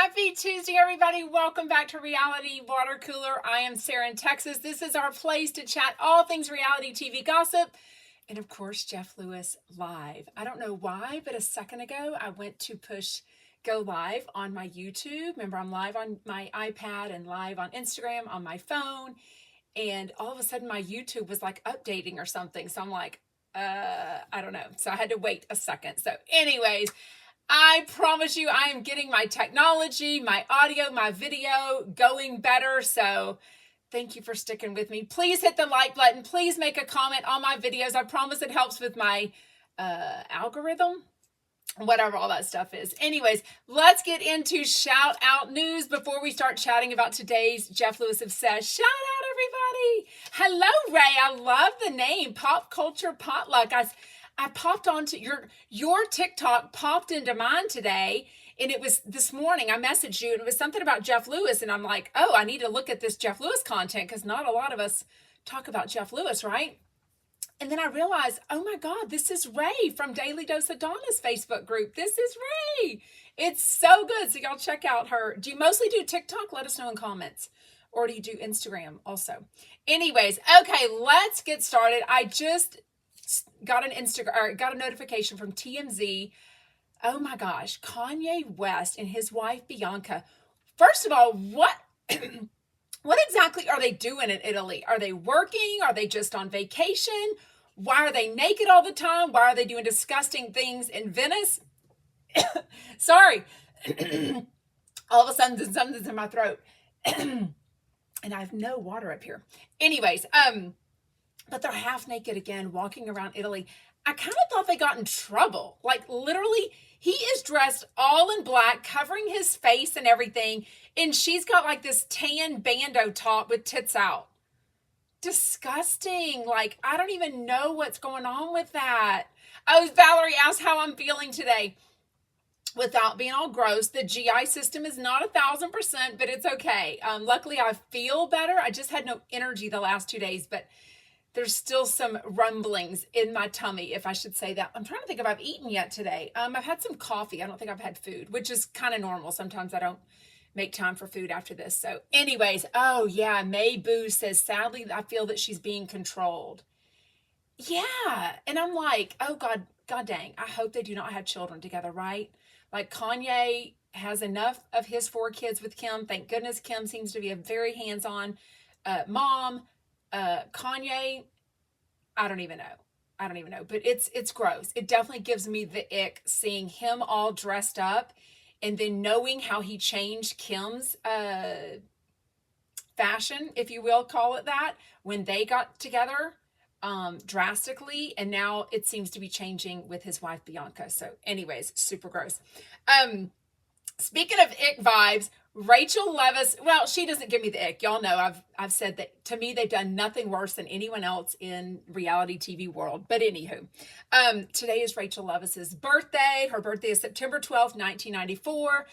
Happy Tuesday, everybody. Welcome back to Reality Water Cooler. I am Sarah in Texas. This is our place to chat all things reality TV gossip. And of course, Jeff Lewis live. I don't know why, but a second ago, I went to push go live on my YouTube. Remember, I'm live on my iPad and live on Instagram on my phone. And all of a sudden, my YouTube was like updating or something. So I'm like, I don't know. So I had to wait a second. So anyways, I promise you, I am getting my technology, my audio, my video going better. So thank you for sticking with me. Please hit the like button. Please make a comment on my videos. I promise it helps with my algorithm, whatever all that stuff is. Anyways, let's get into shout out news before we start chatting about today's Jeff Lewis Obsessed. Shout out, everybody. Hello, Ray. I love the name Pop Culture Potluck. I popped onto your TikTok popped into mine today, and it was this morning. I messaged you, and it was something about Jeff Lewis, and I'm like, oh, I need to look at this Jeff Lewis content because not a lot of us talk about Jeff Lewis, right? And then I realized, oh my God, this is Ray from Daily Dose of Donna's Facebook group. This is Ray. It's so good. So y'all check out her. Do you mostly do TikTok? Let us know in comments. Or do you do Instagram also? Anyways, okay, let's get started. I just got got a notification from TMZ. Oh my gosh, Kanye West and his wife Bianca. First of all, what exactly are they doing in Italy? Are they working? Are they just on vacation? Why are they naked all the time? Why are they doing disgusting things in Venice? Sorry. All of a sudden something's in my throat. And I have no water up here. Anyways, but they're half naked again, walking around Italy. I kind of thought they got in trouble. Like literally, he is dressed all in black, covering his face and everything. And she's got like this tan bandeau top with tits out. Disgusting. Like, I don't even know what's going on with that. Oh, Valerie asked how I'm feeling today. Without being all gross, the GI system is not 1,000%, but it's okay. Luckily, I feel better. I just had no energy the last 2 days, but there's still some rumblings in my tummy, if I should say that. I'm trying to think if I've eaten yet today. I've had some coffee. I don't think I've had food, which is kind of normal. Sometimes I don't make time for food after this. So anyways, oh yeah, May Boo says, sadly, I feel that she's being controlled. Yeah. And I'm like, oh God dang, I hope they do not have children together, right? Like Kanye has enough of his 4 kids with Kim. Thank goodness Kim seems to be a very hands-on mom. Kanye, I don't even know, but it's gross. It definitely gives me the ick seeing him all dressed up and then knowing how he changed Kim's fashion, if you will call it that, when they got together drastically, and now it seems to be changing with his wife Bianca. So anyways, super gross. Speaking of ick vibes, Rachel Leviss, well, she doesn't give me the ick. Y'all know I've said that to me, they've done nothing worse than anyone else in reality TV world. But anywho, today is Rachel Levis's birthday. Her birthday is September 12th, 1994.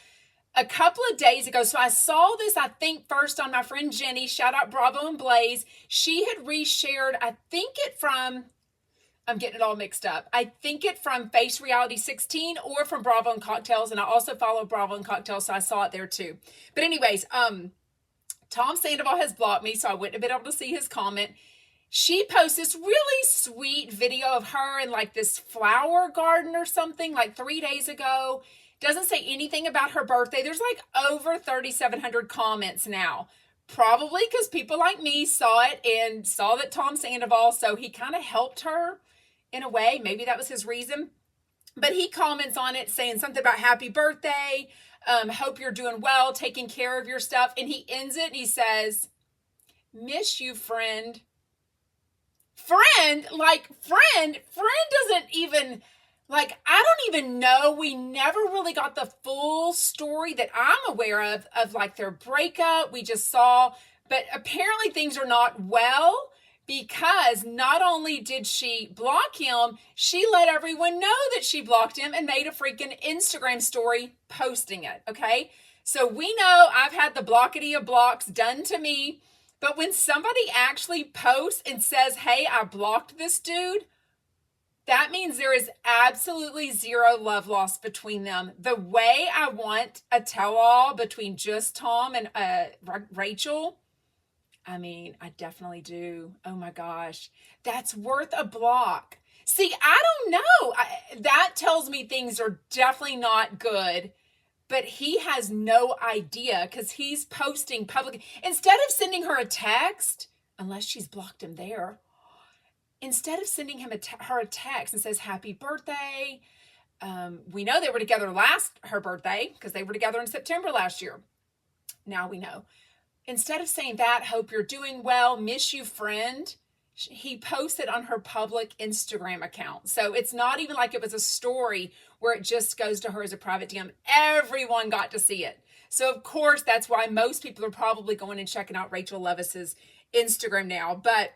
A couple of days ago, so I saw this, I think, first on my friend Jenny, shout out Bravo and Blaze. She had reshared, I'm getting it all mixed up. I think it from Face Reality 16 or from Bravo and Cocktails. And I also follow Bravo and Cocktails, so I saw it there too. But anyways, Tom Sandoval has blocked me, so I wouldn't have been able to see his comment. She posted this really sweet video of her in like this flower garden or something like 3 days ago. Doesn't say anything about her birthday. There's like over 3,700 comments now. Probably because people like me saw it and saw that Tom Sandoval, so he kind of helped her in a way. Maybe that was his reason. But he comments on it saying something about happy birthday. Hope you're doing well, taking care of your stuff. And he ends it and he says, miss you, friend. Friend doesn't even, like, I don't even know. We never really got the full story that I'm aware of like their breakup. We just saw, but apparently things are not well because not only did she block him, she let everyone know that she blocked him and made a freaking Instagram story posting it. Okay. So we know I've had the blockety of blocks done to me, but when somebody actually posts and says, hey, I blocked this dude, That means there is absolutely zero love lost between them. The way I want a tell-all between just Tom and Rachel, I mean, I definitely do. Oh my gosh. That's worth a block. See, I don't know. That tells me things are definitely not good, but he has no idea because he's posting publicly. Instead of sending her a text, unless she's blocked him there, instead of sending him her a text and says, happy birthday. We know they were together her birthday because they were together in September last year. Now we know. Instead of saying that, hope you're doing well, miss you, friend, he posted on her public Instagram account. So it's not even like it was a story where it just goes to her as a private DM. Everyone got to see it. So of course, that's why most people are probably going and checking out Rachel Levis's Instagram now, but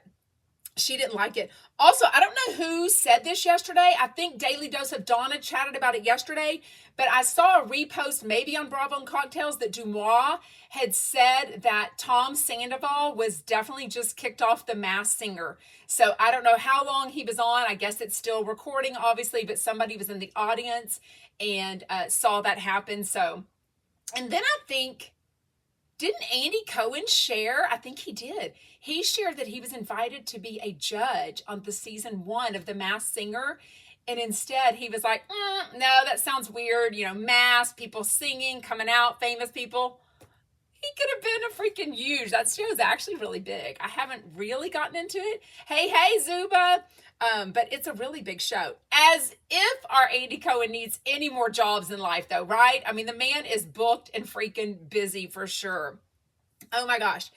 she didn't like it. Also, I don't know who said this yesterday. I think Daily Dose of Donna chatted about it yesterday, but I saw a repost maybe on Bravo and Cocktails that Dumois had said that Tom Sandoval was definitely just kicked off the Masked Singer. So I don't know how long he was on. I guess it's still recording, obviously, but somebody was in the audience and saw that happen. So, and then I think, didn't Andy Cohen share? I think he did. He shared that he was invited to be a judge on the season 1 of The Masked Singer. And instead he was like, no, that sounds weird. You know, masked, people singing, coming out, famous people. He could have been a freaking huge. That show's actually really big. I haven't really gotten into it. Hey, Zuba. But it's a really big show. As if our Andy Cohen needs any more jobs in life, though, right? I mean, the man is booked and freaking busy for sure. Oh my gosh.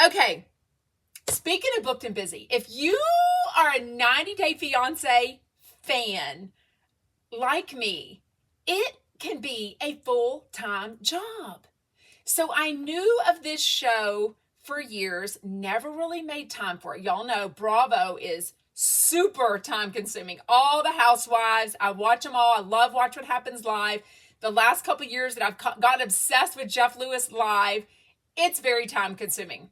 Okay. Speaking of booked and busy, if you are a 90 Day Fiancé fan like me, it can be a full-time job. So I knew of this show for years, never really made time for it. Y'all know Bravo is super time consuming. All the housewives, I watch them all. I love Watch What Happens Live. The last couple of years that I've got obsessed with Jeff Lewis Live, it's very time consuming.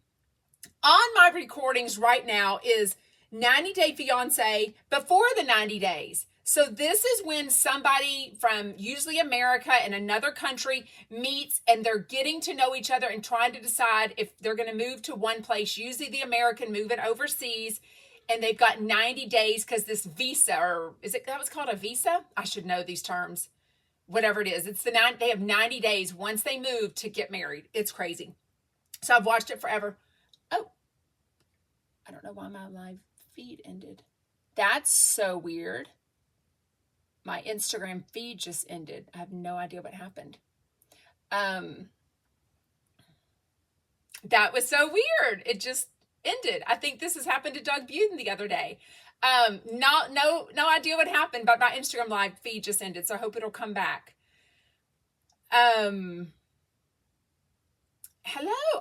On my recordings right now is 90 Day Fiancé before the 90 days. So this is when somebody from usually America and another country meets and they're getting to know each other and trying to decide if they're going to move to one place, usually the American moving overseas. And they've got 90 days because this visa, or is it that was called a visa? I should know these terms. Whatever it is. They have 90 days once they move to get married. It's crazy. So I've watched it forever. Oh, I don't know why my live feed ended. That's so weird. My Instagram feed just ended. I have no idea what happened. That was so weird. It just ended. I think this has happened to Doug Buden the other day. No idea what happened, but my Instagram live feed just ended, so I hope it'll come back. Hello.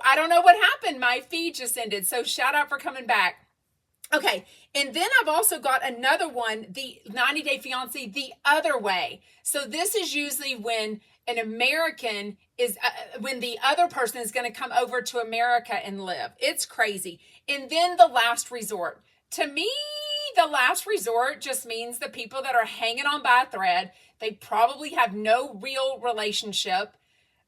I don't know what happened. My feed just ended, so shout out for coming back. Okay, and then I've also got another one, the 90 Day Fiancé the other way. So this is usually when an American is, when the other person is going to come over to America and live. It's crazy. And then the last resort. To me, the last resort just means the people that are hanging on by a thread. They probably have no real relationship,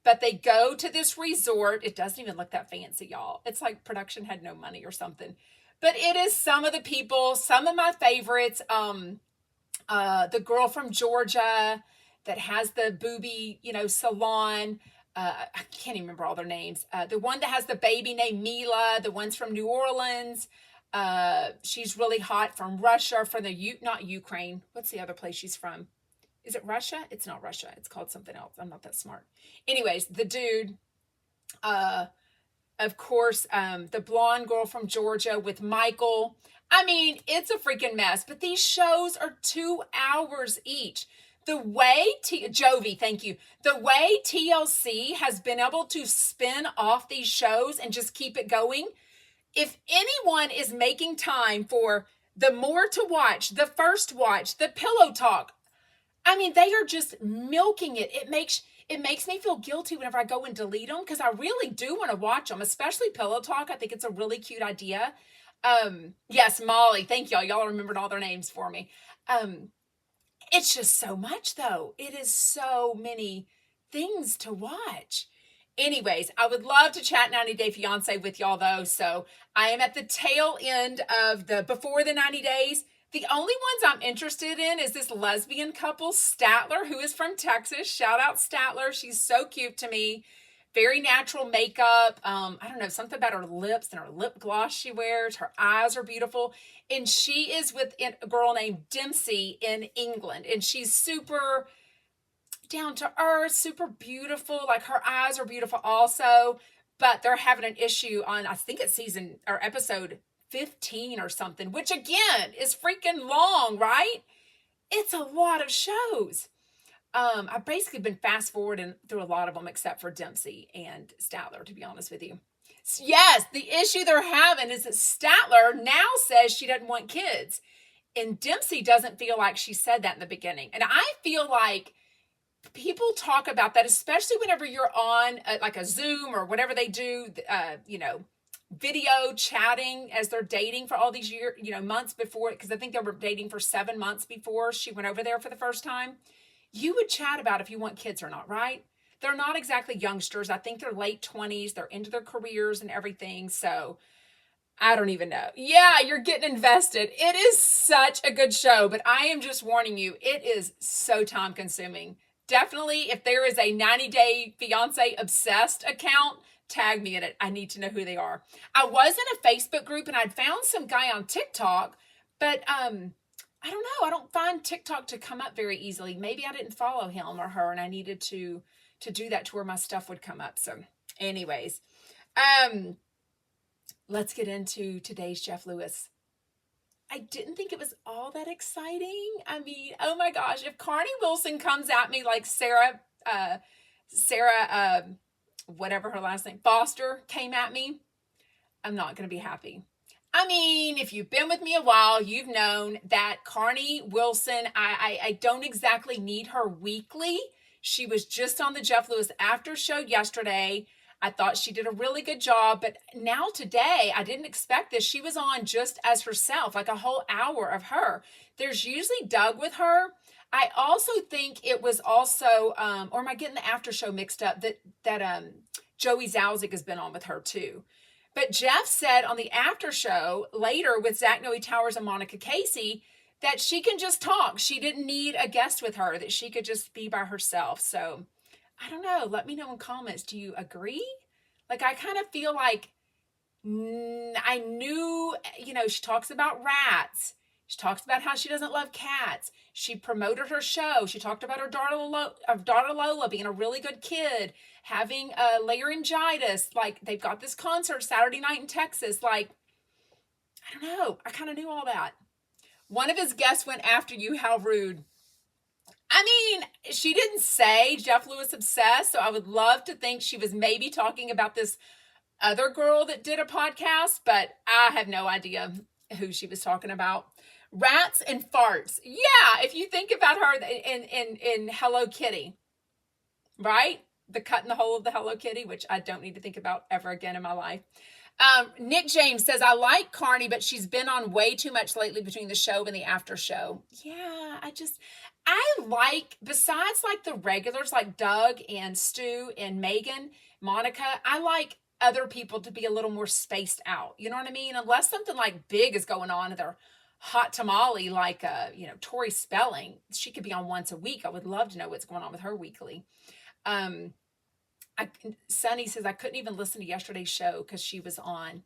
but they go to this resort. It doesn't even look that fancy, y'all. It's like production had no money or something. But it is some of the people, some of my favorites. The girl from Georgia that has the booby, salon. I can't even remember all their names. The one that has the baby named Mila. The one's from New Orleans. She's really hot, from Russia, from not Ukraine. What's the other place she's from? Is it Russia? It's not Russia. It's called something else. I'm not that smart. Anyways, the dude. Of course, the blonde girl from Georgia with Michael. I mean, it's a freaking mess. But these shows are 2 hours each. The way Jovi, thank you. The way TLC has been able to spin off these shows and just keep it going. If anyone is making time for the more to watch, the first watch, the pillow talk, I mean, they are just milking it. It makes me feel guilty whenever I go and delete them because I really do want to watch them, especially Pillow Talk. I think it's a really cute idea. Yes, Molly. Thank y'all. Y'all remembered all their names for me. It's just so much, though. It is so many things to watch. Anyways, I would love to chat 90 Day Fiance with y'all, though. So I am at the tail end of the before the 90 days. The only ones I'm interested in is this lesbian couple, Statler, who is from Texas. Shout out Statler. She's so cute to me. Very natural makeup. I don't know, something about her lips and her lip gloss she wears. Her eyes are beautiful. And she is with a girl named Dempsey in England. And she's super down to earth, super beautiful. Like her eyes are beautiful also. But they're having an issue on, I think it's season or episode 15 or something, which again is freaking long, right? It's a lot of shows. I've basically been fast forwarding through a lot of them except for Dempsey and Statler, to be honest with you. Yes, the issue they're having is that Statler now says she doesn't want kids. And Dempsey doesn't feel like she said that in the beginning. And I feel like people talk about that, especially whenever you're on like a Zoom or whatever they do, video chatting as they're dating for all these months before, because I think they were dating for 7 months before she went over there for the first time. You would chat about if you want kids or not, right? They're not exactly youngsters. I think they're late 20s. They're into their careers and everything. So I don't even know. Yeah, you're getting invested. It is such a good show, but I am just warning you, it is so time consuming. Definitely, if there is a 90 Day Fiance obsessed account, tag me in it. I need to know who they are. I was in a Facebook group and I'd found some guy on TikTok, but I don't know. I don't find TikTok to come up very easily. Maybe I didn't follow him or her and I needed to do that to where my stuff would come up. So anyways, let's get into today's Jeff Lewis. I didn't think it was all that exciting. I mean, oh my gosh, if Carnie Wilson comes at me like Sarah, whatever her last name, Foster came at me, I'm not going to be happy. I mean, if you've been with me a while, you've known that Carnie Wilson, I don't exactly need her weekly. She was just on the Jeff Lewis after show yesterday. I thought she did a really good job, but now today, I didn't expect this. She was on just as herself, like a whole hour of her. There's usually Doug with her. I also think it was also, or am I getting the after show mixed up, that Joey Zalzig has been on with her too. But Jeff said on the after show later with Zach, Noe Towers, and Monika Casey that she can just talk. She didn't need a guest with her, that she could just be by herself. So I don't know. Let me know in comments. Do you agree? Like, I kind of feel like I knew, she talks about rats. She talks about how she doesn't love cats. She promoted her show. She talked about her daughter Lola being a really good kid, having laryngitis. Like, they've got this concert Saturday night in Texas. Like, I don't know. I kind of knew all that. One of his guests went after you. How rude. I mean, she didn't say Jeff Lewis obsessed, so I would love to think she was maybe talking about this other girl that did a podcast, but I have no idea who she was talking about. Rats and farts. Yeah, if you think about her in Hello Kitty, right? The cut in the hole of the Hello Kitty, which I don't need to think about ever again in my life. Nick James says, I like Carnie, but she's been on way too much lately between the show and the after show. Yeah, I like, besides like the regulars like Doug and Stu and Megan, Monica, I like other people to be a little more spaced out. You know what I mean? Unless something like big is going on, they're hot tamale like Tori Spelling. She could be on once a week. I would love to know what's going on with her weekly. Sunny says, I couldn't even listen to yesterday's show because she was on.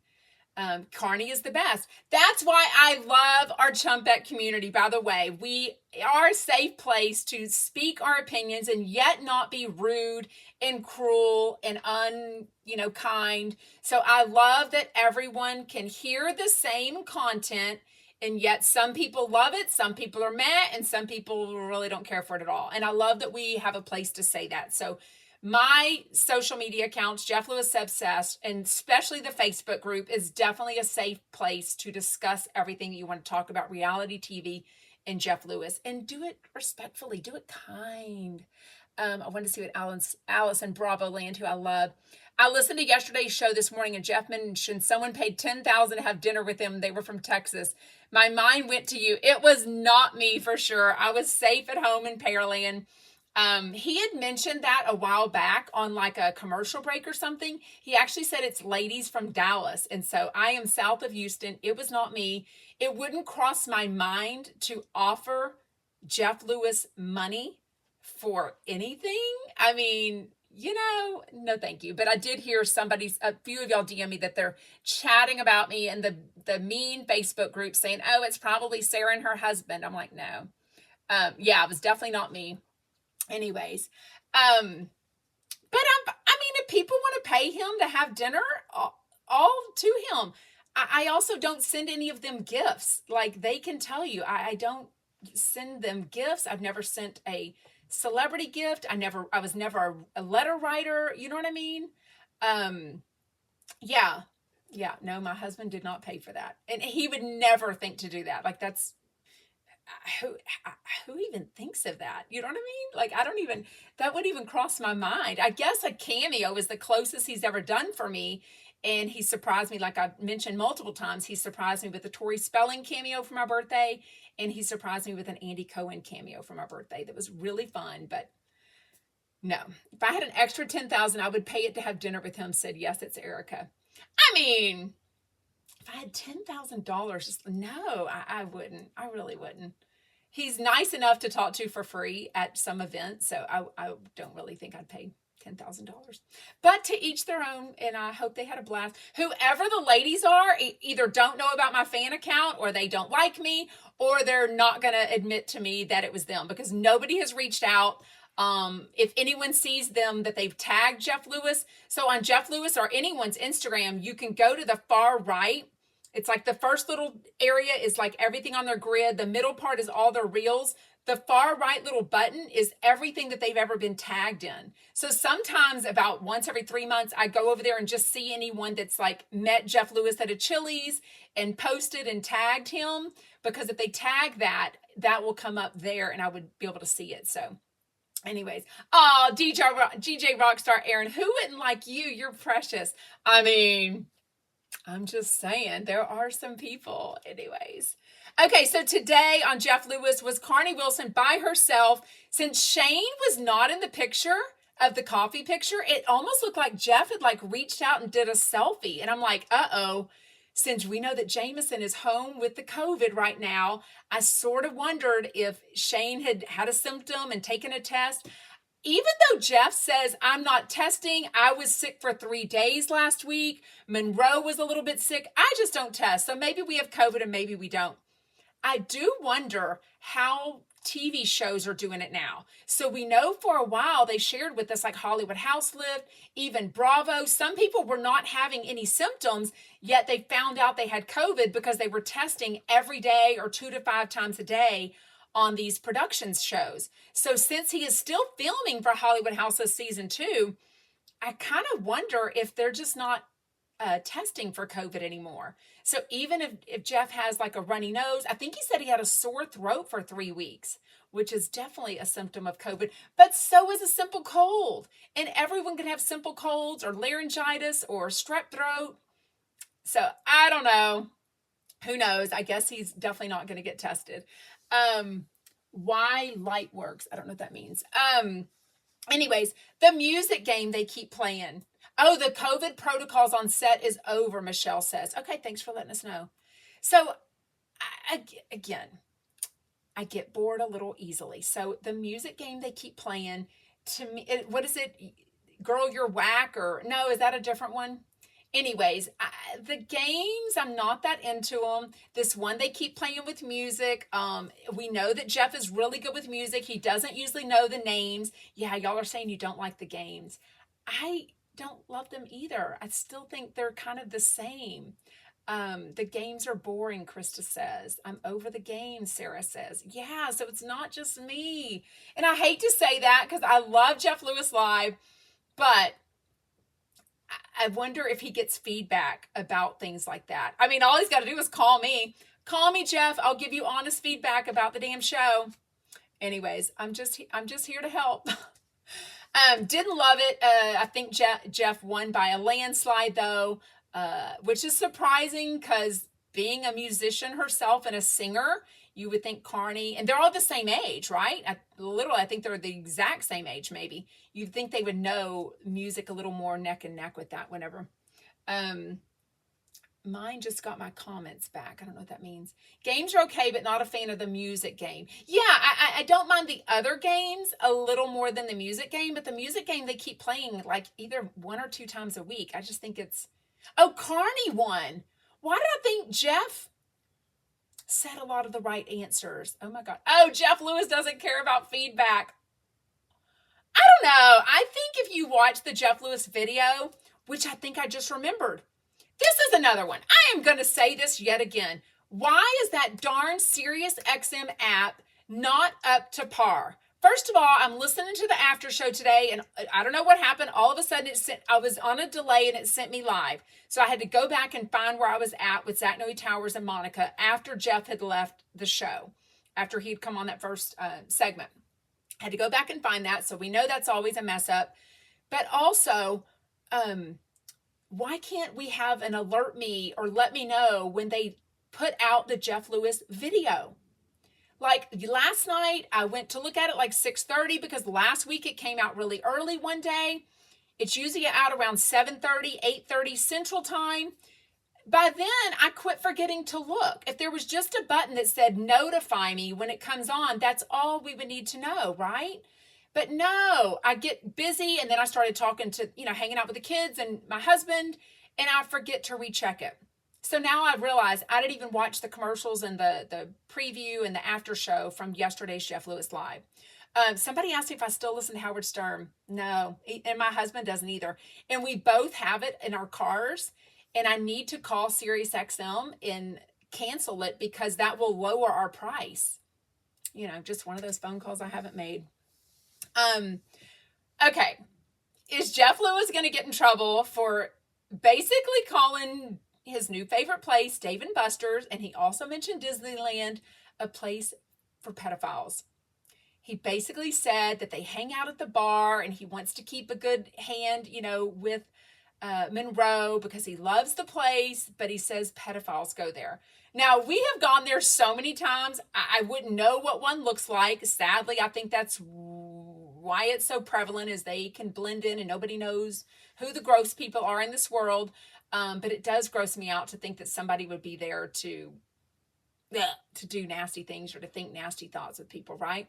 Carnie is the best. That's why I love our Chumpette community, by the way. We are a safe place to speak our opinions and yet not be rude and cruel and kind. So I love that everyone can hear the same content, and yet some people love it, some people are meh, and some people really don't care for it at all. And I love that we have a place to say that. So my social media accounts, Jeff Lewis Obsessed, and especially the Facebook group, is definitely a safe place to discuss everything you want to talk about reality TV and Jeff Lewis. And do it respectfully. Do it kind. I wanted to see what Alice in Bravo Land, who I love. I listened to yesterday's show this morning, and Jeff mentioned someone paid $10,000 to have dinner with him. They were from Texas. My mind went to you. It was not me for sure. I was safe at home in Pearland. He had mentioned that a while back on like a commercial break or something. He actually said it's ladies from Dallas. And so I am south of Houston. It was not me. It wouldn't cross my mind to offer Jeff Lewis money for anything. I mean, no, thank you. But I did hear a few of y'all DM me that they're chatting about me in the mean Facebook group saying, oh, it's probably Sarah and her husband. I'm like, no. Yeah, it was definitely not me. Anyways, but I mean, if people want to pay him to have dinner, all to him. I also don't send any of them gifts. Like, they can tell you, I don't send them gifts. I've never sent a celebrity gift. I was never a letter writer. You know what I mean? Yeah. No, my husband did not pay for that. And he would never think to do that. Like, that's, who even thinks of that? You know what I mean? Like, that wouldn't even cross my mind. I guess a cameo is the closest he's ever done for me. And he surprised me, like I mentioned multiple times, he surprised me with a Tori Spelling cameo for my birthday. And he surprised me with an Andy Cohen cameo for my birthday. That was really fun. But no, if I had an extra $10,000, I would pay it to have dinner with him. Said, yes, it's Erica. I mean, if I had $10,000, no, I wouldn't. I really wouldn't. He's nice enough to talk to for free at some events. So I don't really think I'd pay $10,000, but to each their own. And I hope they had a blast. Whoever the ladies are, either don't know about my fan account, or they don't like me, or they're not going to admit to me that it was them, because nobody has reached out. If anyone sees them that they've tagged Jeff Lewis. So on Jeff Lewis or anyone's Instagram, you can go to the far right. It's like the first little area is like everything on their grid. The middle part is all their reels. The far right little button is everything that they've ever been tagged in. So sometimes about once every 3 months, I go over there and just see anyone that's like met Jeff Lewis at a Chili's and posted and tagged him, because if they tag that will come up there and I would be able to see it. So anyways, DJ Rockstar Aaron, who wouldn't like you? You're precious. I mean, I'm just saying, there are some people. Anyways. Okay, so today on Jeff Lewis was Carnie Wilson by herself. Since Shane was not in the picture of the coffee picture, it almost looked like Jeff had like reached out and did a selfie. And I'm like, uh-oh. Since we know that Jameson is home with the COVID right now, I sort of wondered if Shane had a symptom and taken a test. Even though Jeff says, I'm not testing, I was sick for 3 days last week. Monroe was a little bit sick. I just don't test. So maybe we have COVID and maybe we don't. I do wonder how TV shows are doing it now. So we know for a while they shared with us like Hollywood House Lift, even Bravo. Some people were not having any symptoms, yet they found out they had COVID because they were testing every day or 2 to 5 times a day on these productions shows. So since he is still filming for Hollywood Houses season 2, I kind of wonder if they're just not testing for COVID anymore. So even if Jeff has like a runny nose, I think he said he had a sore throat for 3 weeks, which is definitely a symptom of COVID, but so is a simple cold. And everyone can have simple colds or laryngitis or strep throat. So I don't know. Who knows? I guess he's definitely not going to get tested. Why light works. I don't know what that means. Anyways, the music game they keep playing. Oh, the COVID protocols on set is over, Michelle says. Okay, thanks for letting us know. So, again, I get bored a little easily. So, the music game they keep playing, to me, what is it? Girl, You're Whack? Or no, is that a different one? Anyways, the games, I'm not that into them. This one they keep playing with music. We know that Jeff is really good with music. He doesn't usually know the names. Yeah, y'all are saying you don't like the games. I don't love them either. I still think they're kind of the same. The games are boring, Krista says. I'm over the games, Sarah says. Yeah, so it's not just me. And I hate to say that because I love Jeff Lewis Live, but I wonder if he gets feedback about things like that. I mean, all he's got to do is call me. Call me, Jeff. I'll give you honest feedback about the damn show. Anyways, I'm just here to help. Didn't love it. I think Jeff won by a landslide, though, which is surprising because being a musician herself and a singer, you would think Carnie, and they're all the same age, right? I think they're the exact same age, maybe. You'd think they would know music a little more neck and neck with that whenever. Um, Mine just got my comments back. I don't know what that means. Games are okay, but not a fan of the music game. Yeah, I don't mind the other games a little more than the music game, but the music game they keep playing like either one or two times a week. I just think it's. Oh, Carney won. Why did I think Jeff said a lot of the right answers? Oh my God. Oh, Jeff Lewis doesn't care about feedback. I don't know. I think if you watch the Jeff Lewis video, which I think I just remembered, this is another one. I am going to say this yet again. Why is that darn Sirius XM app not up to par? First of all, I'm listening to the after show today, and I don't know what happened. All of a sudden, I was on a delay, and it sent me live. So I had to go back and find where I was at with Noe Towers and Monika after Jeff had left the show, after he'd come on that first segment. I had to go back and find that, so we know that's always a mess up. But also, why can't we have an alert me or let me know when they put out the Jeff Lewis video? Like last night, I went to look at it like 6:30 because last week it came out really early one day. It's usually out around 7:30, 8:30 Central Time. By then, I quit forgetting to look. If there was just a button that said notify me when it comes on, that's all we would need to know, right? But no, I get busy and then I started talking to, hanging out with the kids and my husband, and I forget to recheck it. So now I realize I didn't even watch the commercials and the preview and the after show from yesterday's Jeff Lewis Live. Somebody asked me if I still listen to Howard Stern. No, and my husband doesn't either. And we both have it in our cars. And I need to call SiriusXM and cancel it because that will lower our price. Just one of those phone calls I haven't made. Okay. Is Jeff Lewis going to get in trouble for basically calling his new favorite place, Dave and Busters, and he also mentioned Disneyland, a place for pedophiles? He basically said that they hang out at the bar and he wants to keep a good hand, with Monroe because he loves the place, but he says pedophiles go there. Now, we have gone there so many times, I wouldn't know what one looks like. Sadly, I think that's why it's so prevalent, is they can blend in and nobody knows who the gross people are in this world. But it does gross me out to think that somebody would be there to do nasty things or to think nasty thoughts with people, right?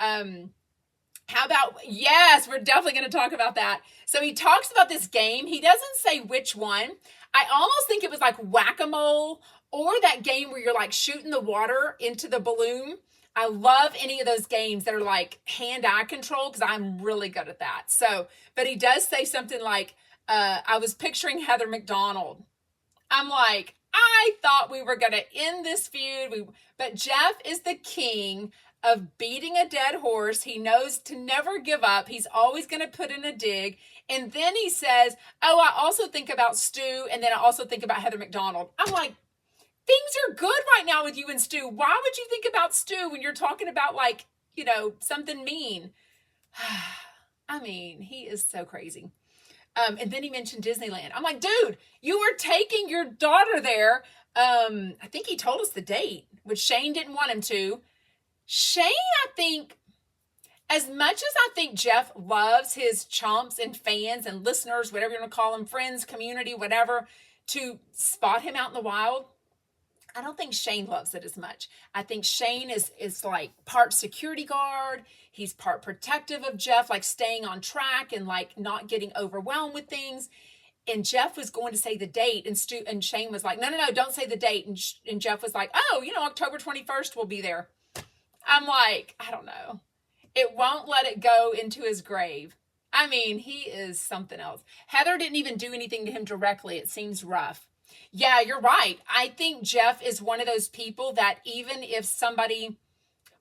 How about, yes, we're definitely going to talk about that. So he talks about this game. He doesn't say which one. I almost think it was like whack-a-mole or that game where you're like shooting the water into the balloon. I love any of those games that are like hand-eye control because I'm really good at that. So, but he does say something like, I was picturing Heather McDonald. I'm like, I thought we were going to end this feud. But Jeff is the king of beating a dead horse. He knows to never give up. He's always going to put in a dig. And then he says, oh, I also think about Stu. And then I also think about Heather McDonald. I'm like, things are good right now with you and Stu. Why would you think about Stu when you're talking about like, something mean? I mean, he is so crazy. And then he mentioned Disneyland. I'm like, dude, you were taking your daughter there. I think he told us the date, which Shane didn't want him to. Shane, I think, as much as I think Jeff loves his chumps and fans and listeners, whatever you want to call them, friends, community, whatever, to spot him out in the wild, I don't think Shane loves it as much. I think Shane is like part security guard. He's part protective of Jeff, like staying on track and like not getting overwhelmed with things. And Jeff was going to say the date, and Shane was like, no, don't say the date. And Jeff was like, oh, October 21st we'll be there. I'm like, I don't know. It won't let it go into his grave. I mean, he is something else. Heather didn't even do anything to him directly. It seems rough. Yeah, you're right. I think Jeff is one of those people that even if somebody,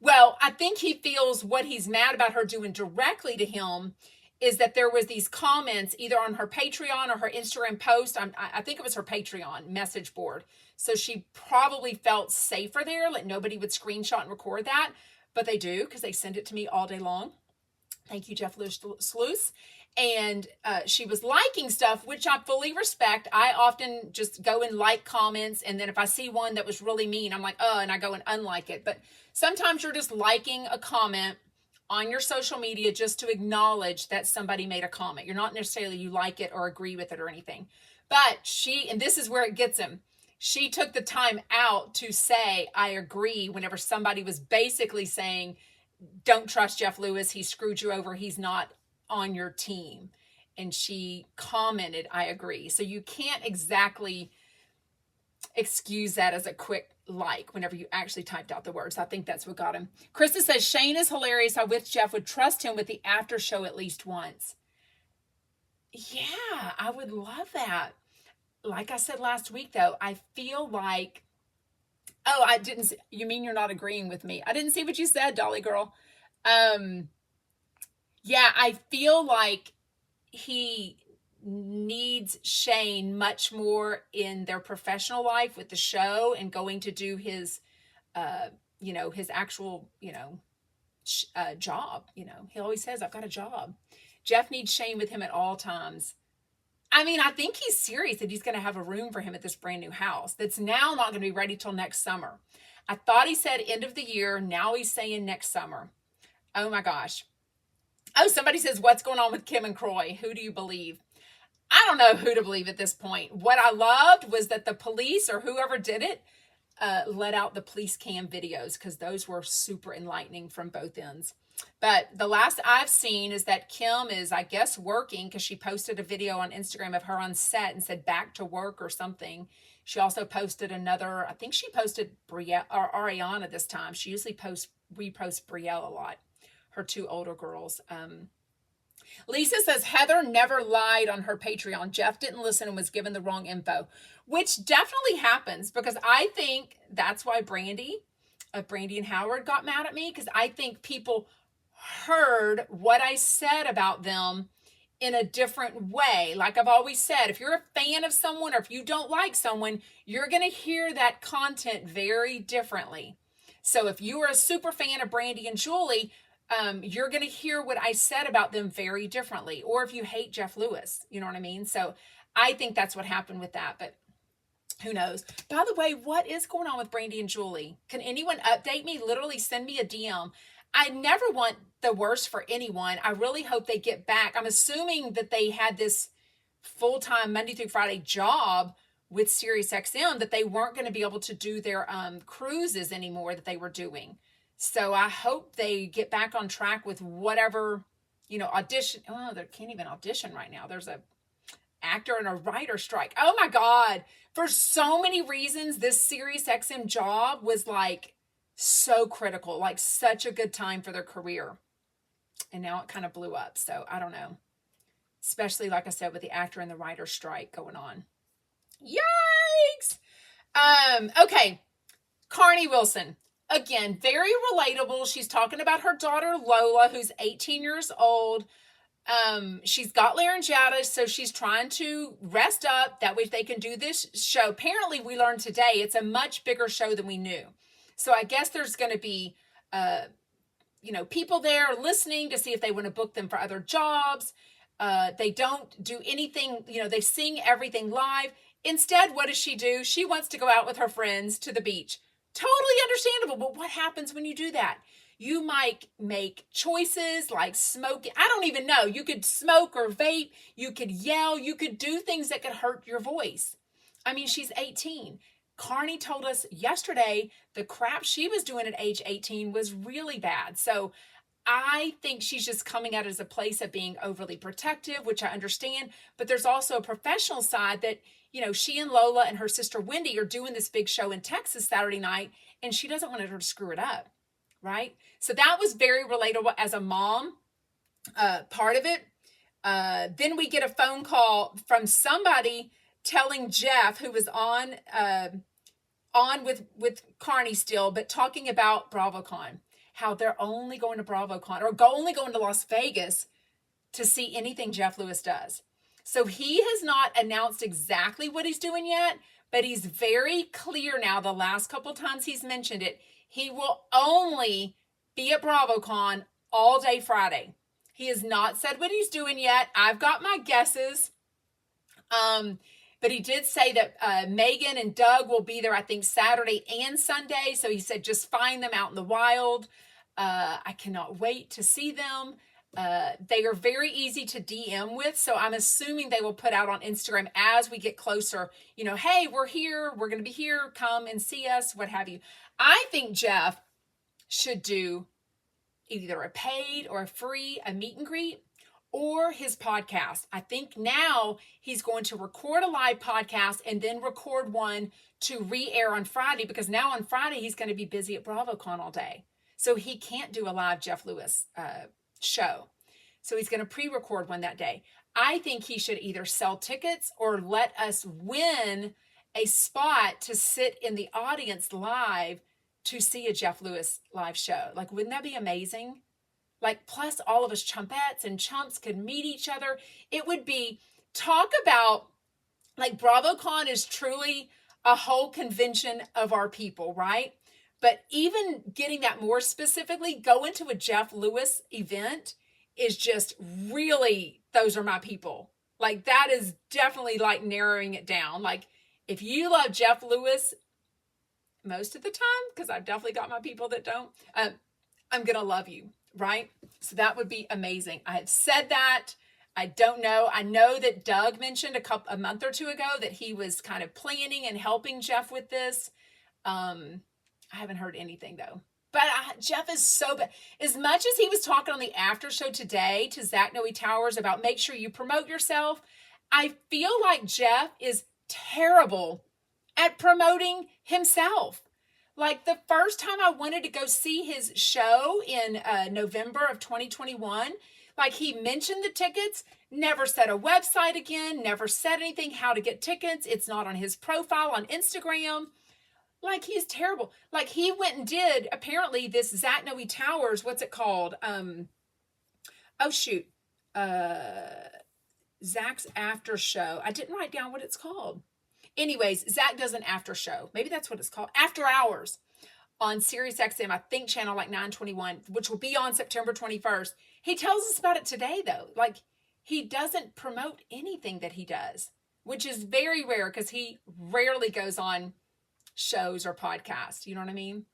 I think he feels what he's mad about her doing directly to him is that there was these comments either on her Patreon or her Instagram post. I think it was her Patreon message board. So she probably felt safer there, like nobody would screenshot and record that. But they do because they send it to me all day long. Thank you, Jeff Sluice. And she was liking stuff, which I fully respect. I often just go and like comments. And then if I see one that was really mean, I'm like, oh, and I go and unlike it. But sometimes you're just liking a comment on your social media just to acknowledge that somebody made a comment. You're not necessarily you like it or agree with it or anything. But and this is where it gets him. She took the time out to say, I agree, whenever somebody was basically saying, don't trust Jeff Lewis. He screwed you over. He's not on your team. And she commented, I agree. So you can't exactly excuse that as a quick like whenever you actually typed out the words. I think that's what got him. Krista says, Shane is hilarious. I wish Jeff would trust him with the after show at least once. Yeah, I would love that. Like I said last week, though, I feel like, oh, I didn't see, you mean you're not agreeing with me? I didn't see what you said, Dolly girl. Yeah, I feel like he needs Shane much more in their professional life with the show and going to do his, his actual, job. He always says, I've got a job. Jeff needs Shane with him at all times. I mean, I think he's serious that he's going to have a room for him at this brand new house that's now not going to be ready till next summer. I thought he said end of the year. Now he's saying next summer. Oh my gosh. Oh, somebody says, what's going on with Kim and Croy? Who do you believe? I don't know who to believe at this point. What I loved was that the police or whoever did it let out the police cam videos because those were super enlightening from both ends. But the last I've seen is that Kim is, I guess, working because she posted a video on Instagram of her on set and said back to work or something. She also posted another, I think she posted Brielle or Ariana this time. She usually reposts Brielle a lot, her two older girls. Lisa says, Heather never lied on her Patreon. Jeff didn't listen and was given the wrong info, which definitely happens because I think that's why Brandy and Howard got mad at me because I think people heard what I said about them in a different way. Like I've always said, if you're a fan of someone or if you don't like someone, you're going to hear that content very differently. So if you are a super fan of Brandy and Julie, you're going to hear what I said about them very differently. Or if you hate Jeff Lewis, you know what I mean? So I think that's what happened with that, but who knows? By the way, what is going on with Brandy and Julie? Can anyone update me? Literally send me a DM. I never want the worst for anyone. I really hope they get back. I'm assuming that they had this full-time Monday through Friday job with SiriusXM, that they weren't going to be able to do their cruises anymore that they were doing. So I hope they get back on track with whatever, audition. Oh, they can't even audition right now. There's a actor and a writer strike. Oh my God. For so many reasons, this SiriusXM job was like so critical, like such a good time for their career. And now it kind of blew up. So I don't know. Especially, like I said, with the actor and the writer strike going on. Yikes. Okay. Carnie Wilson. Again, very relatable. She's talking about her daughter, Lola, who's 18 years old. She's got laryngitis, so she's trying to rest up. That way they can do this show. Apparently, we learned today it's a much bigger show than we knew. So I guess there's going to be, people there listening to see if they want to book them for other jobs. They don't do anything, they sing everything live. Instead, what does she do? She wants to go out with her friends to the beach. Totally understandable. But what happens when you do that? You might make choices like smoking. I don't even know. You could smoke or vape. You could yell. You could do things that could hurt your voice. I mean, she's 18. Carnie told us yesterday the crap she was doing at age 18 was really bad. So I think she's just coming at it as a place of being overly protective, which I understand. But there's also a professional side that, she and Lola and her sister Wendy are doing this big show in Texas Saturday night, and she doesn't want her to screw it up, right? So that was very relatable as a mom, part of it. Then we get a phone call from somebody telling Jeff, who was on with Carnie still, but talking about BravoCon, how they're only going to BravoCon or only going to Las Vegas to see anything Jeff Lewis does. So he has not announced exactly what he's doing yet, but he's very clear now. The last couple times he's mentioned it, he will only be at BravoCon all day Friday. He has not said what he's doing yet. I've got my guesses. But he did say that Megan and Doug will be there, I think, Saturday and Sunday. So he said just find them out in the wild. I cannot wait to see them. They are very easy to DM with. So I'm assuming they will put out on Instagram as we get closer, you know, hey, we're here. We're going to be here. Come and see us, what have you. I think Jeff should do either a paid or a free, a meet and greet, or his podcast. I think now he's going to record a live podcast and then record one to re-air on Friday, because now on Friday he's going to be busy at BravoCon all day. So he can't do a live Jeff Lewis show. So he's going to pre-record one that day. I think he should either sell tickets or let us win a spot to sit in the audience live to see a Jeff Lewis live show. Like, wouldn't that be amazing? Like, plus all of us chumpettes and chumps could meet each other. It would be, talk about, like, BravoCon is truly a whole convention of our people, right? But even getting that more specifically, going to a Jeff Lewis event is just really, those are my people. Like, that is definitely like narrowing it down. Like, if you love Jeff Lewis most of the time, because I've definitely got my people that don't, I'm going to love you. Right? So that would be amazing. I have said that. I don't know. I know that Doug mentioned a month or two ago that he was kind of planning and helping Jeff with this. I haven't heard anything though. But Jeff is so bad. As much as he was talking on the after show today to Zach Noe Towers about make sure you promote yourself, I feel like Jeff is terrible at promoting himself. Like, the first time I wanted to go see his show in November of 2021, like, he mentioned the tickets, never said a website again, never said anything, how to get tickets. It's not on his profile on Instagram. Like, he's terrible. Like, he went and did, apparently, this Zach Noe Towers, what's it called? Zach's after show. I didn't write down what it's called. Anyways, Zach does an after show. Maybe that's what it's called. After Hours on Sirius XM, I think channel like 921, which will be on September 21st. He tells us about it today, though. Like, he doesn't promote anything that he does, which is very rare because he rarely goes on shows or podcasts. You know what I mean?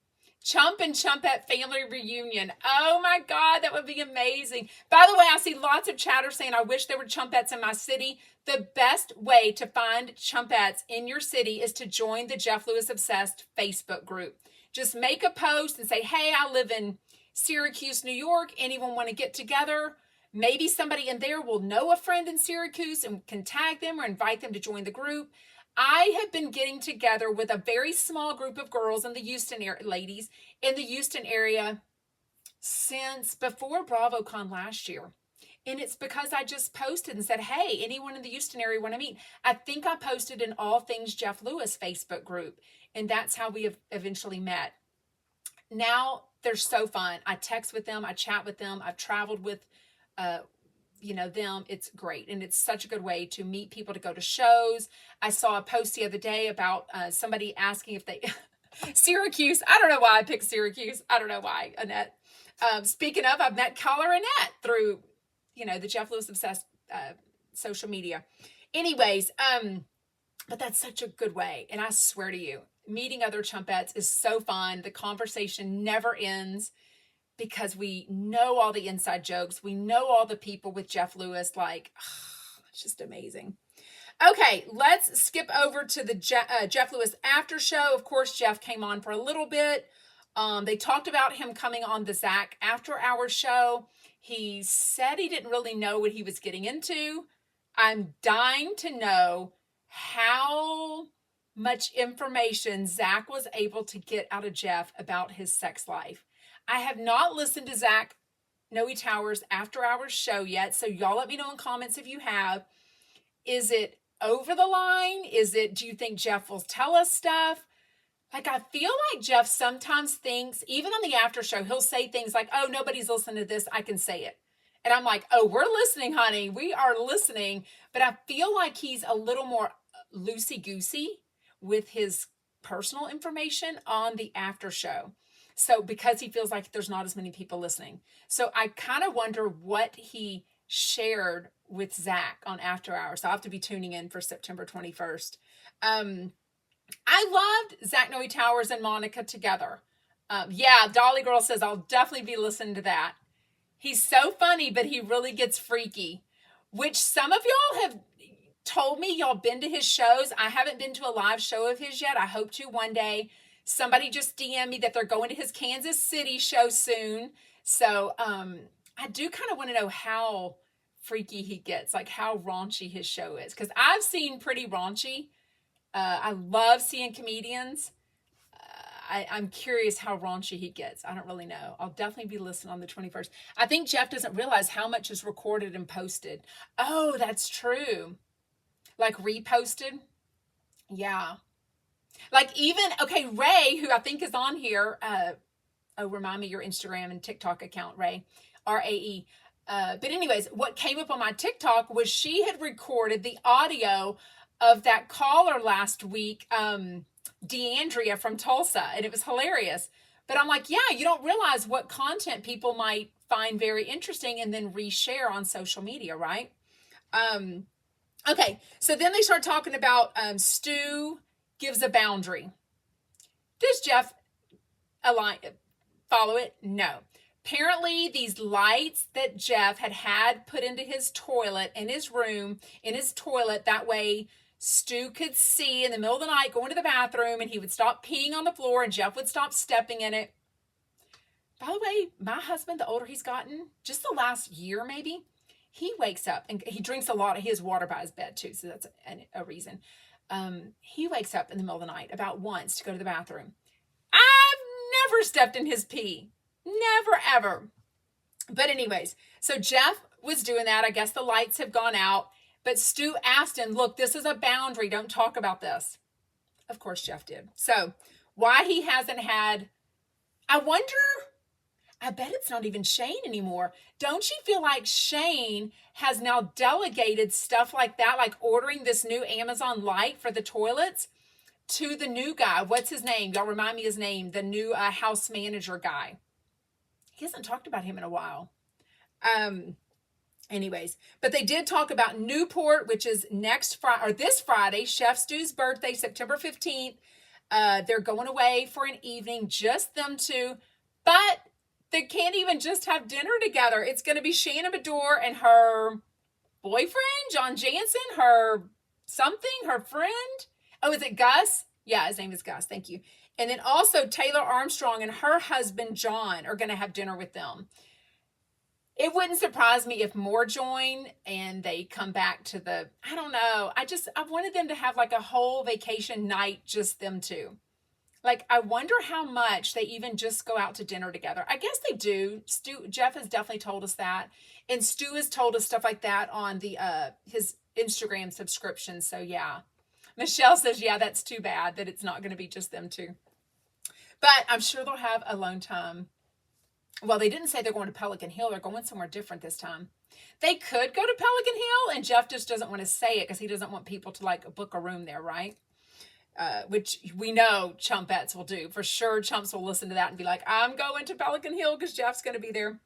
Chump and Chumpette family reunion. Oh my God, that would be amazing. By the way, I see lots of chatter saying, I wish there were chumpettes in my city. The best way to find chumpettes in your city is to join the Jeff Lewis Obsessed Facebook group. Just make a post and say, hey, I live in Syracuse, New York. Anyone want to get together? Maybe somebody in there will know a friend in Syracuse and can tag them or invite them to join the group. I have been getting together with a very small group of girls in the Houston area, ladies in the Houston area, since before BravoCon last year. And it's because I just posted and said, hey, anyone in the Houston area want to meet? I think I posted in All Things Jeff Lewis Facebook group. And that's how we have eventually met. Now they're so fun. I text with them. I chat with them. I've traveled with, them. It's great. And it's such a good way to meet people, to go to shows. I saw a post the other day about somebody asking if they, Syracuse. I don't know why I picked Syracuse. I don't know why, Annette. Speaking of, I've met Caller Annette through, the Jeff Lewis Obsessed social media. Anyways, but that's such a good way. And I swear to you, meeting other chumpettes is so fun. The conversation never ends because we know all the inside jokes. We know all the people with Jeff Lewis. It's just amazing. Okay, let's skip over to the Jeff Lewis after show. Of course, Jeff came on for a little bit. They talked about him coming on the Zach After Hours show. He said he didn't really know what he was getting into. I'm dying to know how much information Zach was able to get out of Jeff about his sex life. I have not listened to Zach Noe Towers After Hours show yet, so y'all let me know in comments if you have. Is it over the line? Do you think Jeff will tell us stuff? Like, I feel like Jeff sometimes thinks, even on the after show, he'll say things like, oh, nobody's listening to this, I can say it. And I'm like, oh, we're listening, honey. We are listening. But I feel like he's a little more loosey-goosey with his personal information on the after show. So because he feels like there's not as many people listening. So I kind of wonder what he shared with Zach on After Hours. So I'll have to be tuning in for September 21st. I loved Zach, Noe Towers, and Monika together. Yeah, Dolly Girl says, I'll definitely be listening to that. He's so funny, but he really gets freaky, which some of y'all have told me y'all been to his shows. I haven't been to a live show of his yet. I hope to one day. Somebody just DM me that they're going to his Kansas City show soon. So I do kind of want to know how freaky he gets, like how raunchy his show is. Because I've seen pretty raunchy. I love seeing comedians. I'm curious how raunchy he gets. I don't really know. I'll definitely be listening on the 21st. I think Jeff doesn't realize how much is recorded and posted. Oh, that's true. Like reposted. Yeah. Like even, okay, Ray, who I think is on here. Remind me your Instagram and TikTok account, Ray. RAE. But anyways, what came up on my TikTok was she had recorded the audio of that caller last week, DeAndrea from Tulsa, and it was hilarious. But I'm like, yeah, you don't realize what content people might find very interesting and then reshare on social media, right? Okay, so then they start talking about Stu gives a boundary. Does Jeff follow it? No. Apparently, these lights that Jeff had put into his toilet in his room, in his toilet, that way Stu could see in the middle of the night going to the bathroom, and he would stop peeing on the floor and Jeff would stop stepping in it. By the way, my husband, the older he's gotten, just the last year maybe, he wakes up and he drinks a lot. He has water by his bed too, so that's a reason. He wakes up in the middle of the night about once to go to the bathroom. I've never stepped in his pee. Never, ever. But anyways, so Jeff was doing that. I guess the lights have gone out. But Stu asked him, look, this is a boundary. Don't talk about this. Of course, Jeff did. So why he hasn't had, I wonder, I bet it's not even Shane anymore. Don't you feel like Shane has now delegated stuff like that, like ordering this new Amazon light for the toilets to the new guy? What's his name? Y'all remind me his name, the new house manager guy. He hasn't talked about him in a while. Anyways, but they did talk about Newport, which is next Friday, or this Friday, Chef Stu's birthday, September 15th. They're going away for an evening, just them two, but they can't even just have dinner together. It's going to be Shannon Bedore and her boyfriend, John Jansen, her friend. Oh, is it Gus? Yeah, his name is Gus. Thank you. And then also Taylor Armstrong and her husband, John, are going to have dinner with them. It wouldn't surprise me if more join and they come back to I don't know. I wanted them to have like a whole vacation night, just them two. Like, I wonder how much they even just go out to dinner together. I guess they do. Jeff has definitely told us that. And Stu has told us stuff like that on his Instagram subscription. So yeah. Michelle says, yeah, that's too bad that it's not going to be just them two. But I'm sure they'll have alone time. Well, they didn't say they're going to Pelican Hill. They're going somewhere different this time. They could go to Pelican Hill, and Jeff just doesn't want to say it because he doesn't want people to like book a room there, right? Which we know chumpettes will do. For sure, chumps will listen to that and be like, I'm going to Pelican Hill because Jeff's going to be there.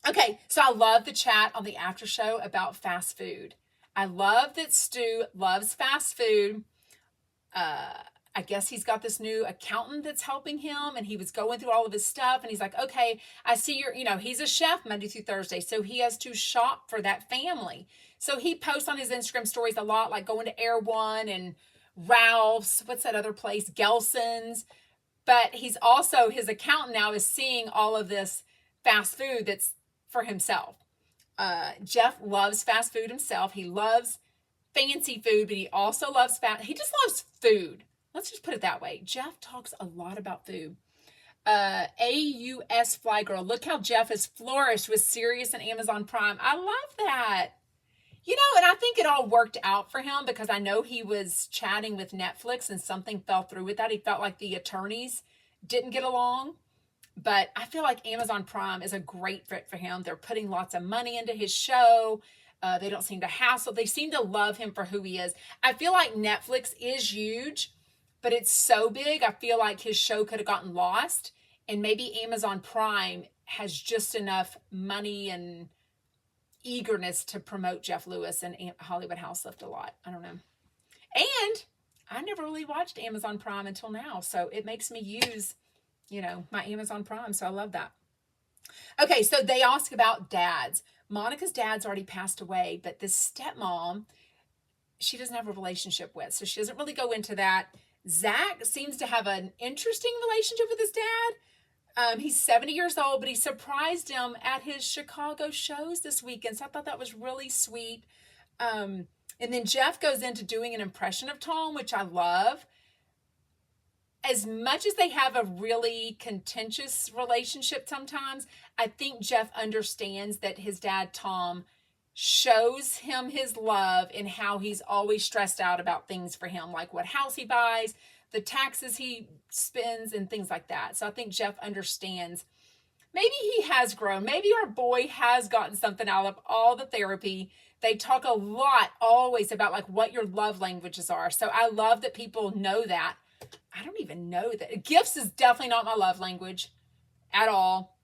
Okay, so I love the chat on the after show about fast food. I love that Stu loves fast food. I guess he's got this new accountant that's helping him, and he was going through all of his stuff, and he's like, okay, I see he's a chef Monday through Thursday, so he has to shop for that family. So he posts on his Instagram stories a lot, like going to Air One and Ralph's, what's that other place, Gelson's. But his accountant now is seeing all of this fast food that's for himself. Jeff loves fast food himself. He loves fancy food, but he also loves he just loves food. Let's just put it that way. Jeff talks a lot about food. AUS Fly Girl. Look how Jeff has flourished with Sirius and Amazon Prime. I love that. And I think it all worked out for him because I know he was chatting with Netflix and something fell through with that. He felt like the attorneys didn't get along. But I feel like Amazon Prime is a great fit for him. They're putting lots of money into his show. They don't seem to hassle. They seem to love him for who he is. I feel like Netflix is huge. but it's so big, I feel like his show could have gotten lost, and maybe Amazon Prime has just enough money and eagerness to promote Jeff Lewis and Hollywood House Lift a lot. I don't know. And I never really watched Amazon Prime until now, so it makes me use, my Amazon Prime, so I love that. Okay, so they ask about dads. Monica's dad's already passed away, but this stepmom, she doesn't have a relationship with, so she doesn't really go into that. Zach seems to have an interesting relationship with his dad. He's 70 years old, but he surprised him at his Chicago shows this weekend, so I thought that was really sweet. And then Jeff goes into doing an impression of Tom, which I love. As much as they have a really contentious relationship sometimes, I think Jeff understands that his dad, Tom, shows him his love in how he's always stressed out about things for him, like what house he buys, the taxes he spends, and things like that. So I think Jeff understands. Maybe he has grown. Maybe our boy has gotten something out of all the therapy. They talk a lot always about like what your love languages are. So I love that people know that. I don't even know that. Gifts is definitely not my love language at all.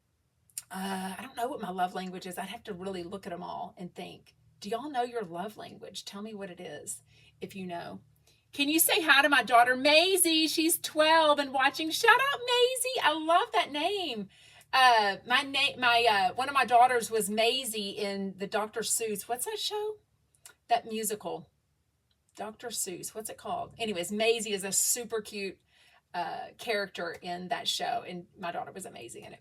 I don't know what my love language is. I'd have to really look at them all and think, do y'all know your love language? Tell me what it is if you know. Can you say hi to my daughter, Maisie? She's 12 and watching. Shout out, Maisie. I love that name. One of my daughters was Maisie in the Dr. Seuss. What's that show? That musical. Dr. Seuss. What's it called? Anyways, Maisie is a super cute character in that show, and my daughter was amazing in it.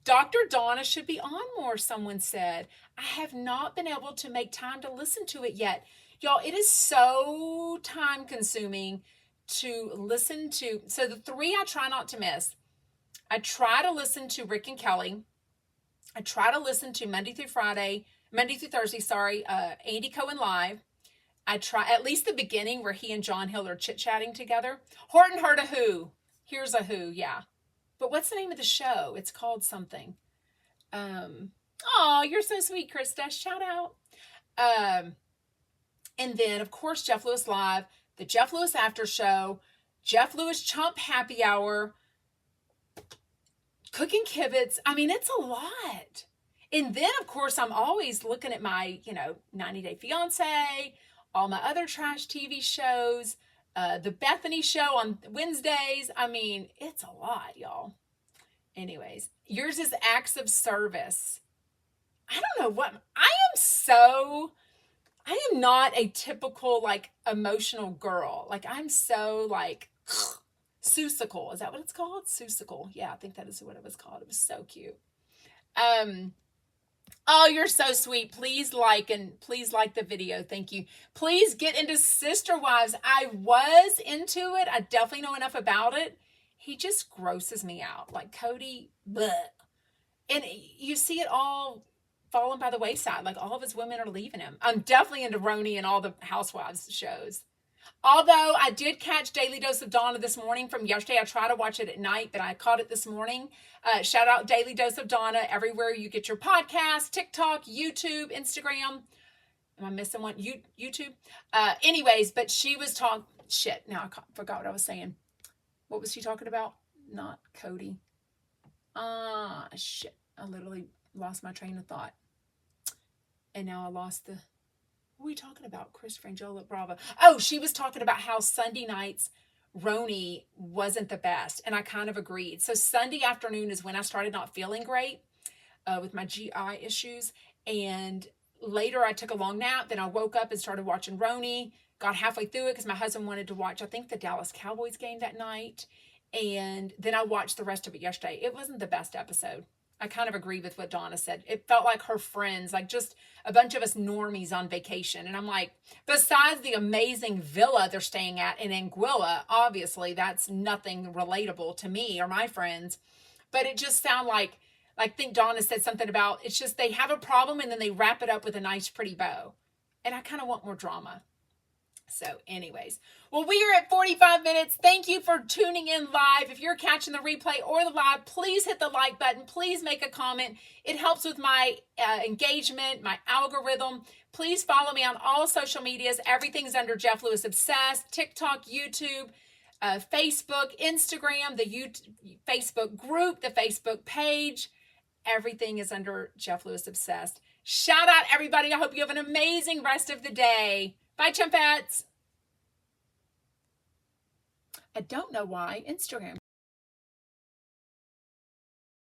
Dr. Donna should be on more, someone said. I have not been able to make time to listen to it yet. Y'all, it is so time consuming to listen to. So the three I try not to miss. I try to listen to Rick and Kelly. I try to listen to Monday through Thursday, Andy Cohen Live. I try at least the beginning where he and John Hill are chit-chatting together. Horton heard a Who. Here's a Who, yeah. But what's the name of the show? It's called something. Oh, you're so sweet, Krista. Shout out. And then, of course, Jeff Lewis Live, the Jeff Lewis After Show, Jeff Lewis Chump Happy Hour, Cooking Kibitz. I mean, it's a lot. And then, of course, I'm always looking at my, 90 Day Fiance, all my other trash TV shows, the Bethany Show on Wednesdays. I mean, it's a lot, y'all. Anyways, yours is acts of service. I don't know what, I am not a typical, emotional girl. I'm so, Seussical. Is that what it's called? Seussical. Yeah, I think that is what it was called. It was so cute. Oh, you're so sweet. Please like the video. Thank you. Please get into Sister Wives. I was into it. I definitely know enough about it. He just grosses me out. Like Cody, bleh. And you see it all falling by the wayside. Like all of his women are leaving him. I'm definitely into Roni and all the Housewives shows. Although I did catch Daily Dose of Donna this morning from yesterday. I try to watch it at night, but I caught it this morning. Shout out Daily Dose of Donna everywhere you get your podcast, TikTok, YouTube, Instagram. Am I missing one? YouTube? Anyways, but she was talking, now I forgot what I was saying. What was she talking about? Not Cody. Shit. I literally lost my train of thought. And now I lost the... What are we talking about? Chris Frangiola Bravo. Oh, she was talking about how Sunday nights Roni wasn't the best. And I kind of agreed. So Sunday afternoon is when I started not feeling great with my GI issues. And later I took a long nap. Then I woke up and started watching Roni. Got halfway through it because my husband wanted to watch, I think, the Dallas Cowboys game that night. And then I watched the rest of it yesterday. It wasn't the best episode. I kind of agree with what Donna said. It felt like her friends, like just a bunch of us normies on vacation. And I'm like, besides the amazing villa they're staying at in Anguilla, obviously that's nothing relatable to me or my friends. But it just sounded like I think Donna said something about, it's just they have a problem and then they wrap it up with a nice pretty bow. And I kind of want more drama. So anyways, well, we are at 45 minutes. Thank you for tuning in live. If you're catching the replay or the live, please hit the like button. Please make a comment. It helps with my engagement, my algorithm. Please follow me on all social medias. Everything's under Jeff Lewis Obsessed, TikTok, YouTube, Facebook, Instagram, the Facebook group, the Facebook page. Everything is under Jeff Lewis Obsessed. Shout out, everybody. I hope you have an amazing rest of the day. Bye, Chumpettes. I don't know why Instagram